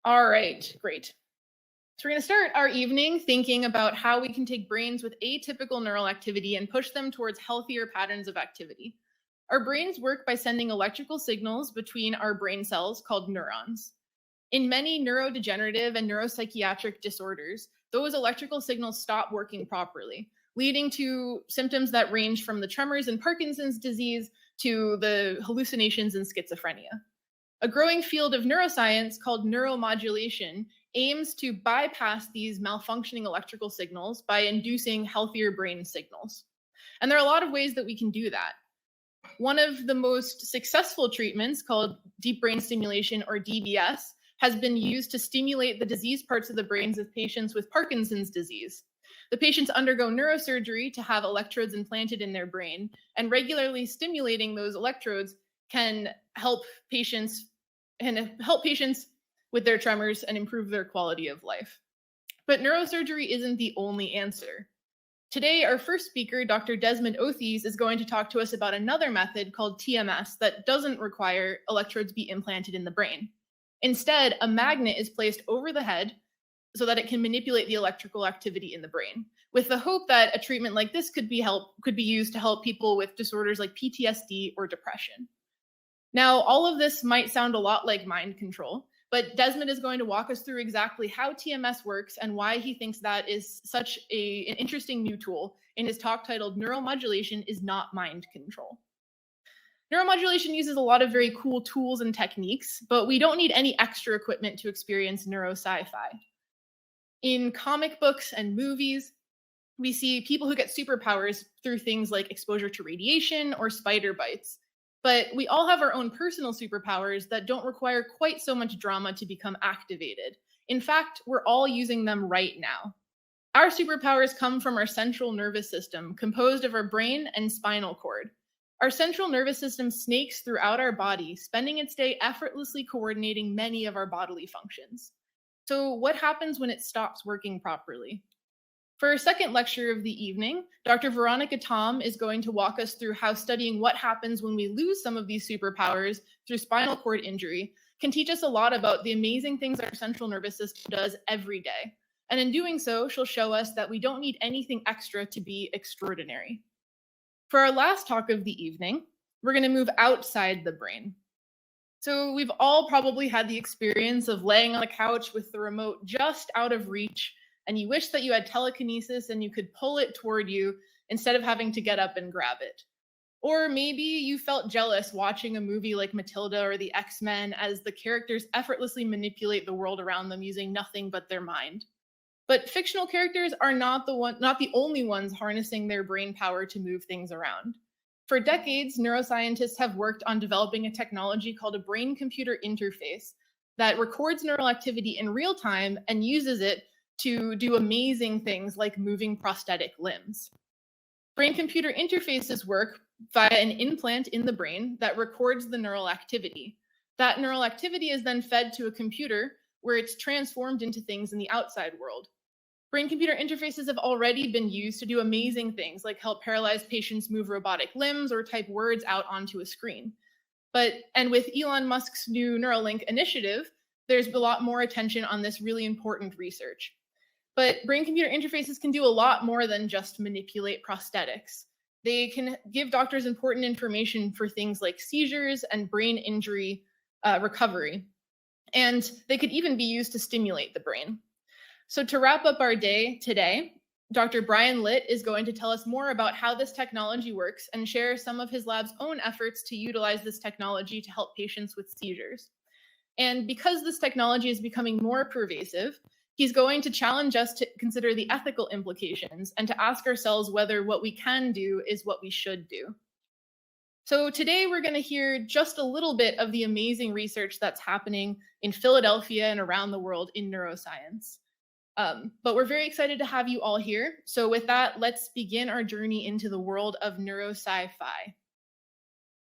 All right, great. So we're going to start our evening thinking about how we can take brains with atypical neural activity and push them towards healthier patterns of activity. Our brains work by sending electrical signals between our brain cells called neurons. In many neurodegenerative and neuropsychiatric disorders, those electrical signals stop working properly, leading to symptoms that range from the tremors in Parkinson's disease to the hallucinations in schizophrenia. A growing field of neuroscience called neuromodulation aims to bypass these malfunctioning electrical signals by inducing healthier brain signals. And there are a lot of ways that we can do that. One of the most successful treatments, called deep brain stimulation, or DBS, has been used to stimulate the diseased parts of the brains of patients with Parkinson's disease. The patients undergo neurosurgery to have electrodes implanted in their brain, and regularly stimulating those electrodes can help patients with their tremors and improve their quality of life. But neurosurgery isn't the only answer. Today, our first speaker, Dr. Desmond Othies, is going to talk to us about another method called TMS that doesn't require electrodes be implanted in the brain. Instead, a magnet is placed over the head so that it can manipulate the electrical activity in the brain, with the hope that a treatment like this could be used to help people with disorders like PTSD or depression. Now, all of this might sound a lot like mind control, but Desmond is going to walk us through exactly how TMS works and why he thinks that is such an interesting new tool in his talk titled "Neuromodulation is Not Mind Control." Neuromodulation uses a lot of very cool tools and techniques, but we don't need any extra equipment to experience neurosci-fi. In comic books and movies, we see people who get superpowers through things like exposure to radiation or spider bites. But we all have our own personal superpowers that don't require quite so much drama to become activated. In fact, we're all using them right now. Our superpowers come from our central nervous system, composed of our brain and spinal cord. Our central nervous system snakes throughout our body, spending its day effortlessly coordinating many of our bodily functions. So what happens when it stops working properly? For our second lecture of the evening, Dr. Veronica Tom is going to walk us through how studying what happens when we lose some of these superpowers through spinal cord injury can teach us a lot about the amazing things our central nervous system does every day. And in doing so, she'll show us that we don't need anything extra to be extraordinary. For our last talk of the evening, we're going to move outside the brain. So we've all probably had the experience of laying on a couch with the remote just out of reach, and you wish that you had telekinesis and you could pull it toward you instead of having to get up and grab it. Or maybe you felt jealous watching a movie like Matilda or the X-Men as the characters effortlessly manipulate the world around them using nothing but their mind. But fictional characters are not the only ones harnessing their brain power to move things around. For decades, neuroscientists have worked on developing a technology called a brain-computer interface that records neural activity in real time and uses it to do amazing things like moving prosthetic limbs. Brain-computer interfaces work via an implant in the brain that records the neural activity. That neural activity is then fed to a computer where it's transformed into things in the outside world. Brain-computer interfaces have already been used to do amazing things like help paralyzed patients move robotic limbs or type words out onto a screen. And with Elon Musk's new Neuralink initiative, there's a lot more attention on this really important research. But brain-computer interfaces can do a lot more than just manipulate prosthetics. They can give doctors important information for things like seizures and brain injury recovery. And they could even be used to stimulate the brain. So to wrap up our day today, Dr. Brian Litt is going to tell us more about how this technology works and share some of his lab's own efforts to utilize this technology to help patients with seizures. And because this technology is becoming more pervasive, he's going to challenge us to consider the ethical implications and to ask ourselves whether what we can do is what we should do. So today we're going to hear just a little bit of the amazing research that's happening in Philadelphia and around the world in neuroscience. But we're very excited to have you all here. So with that, let's begin our journey into the world of neurosci-fi.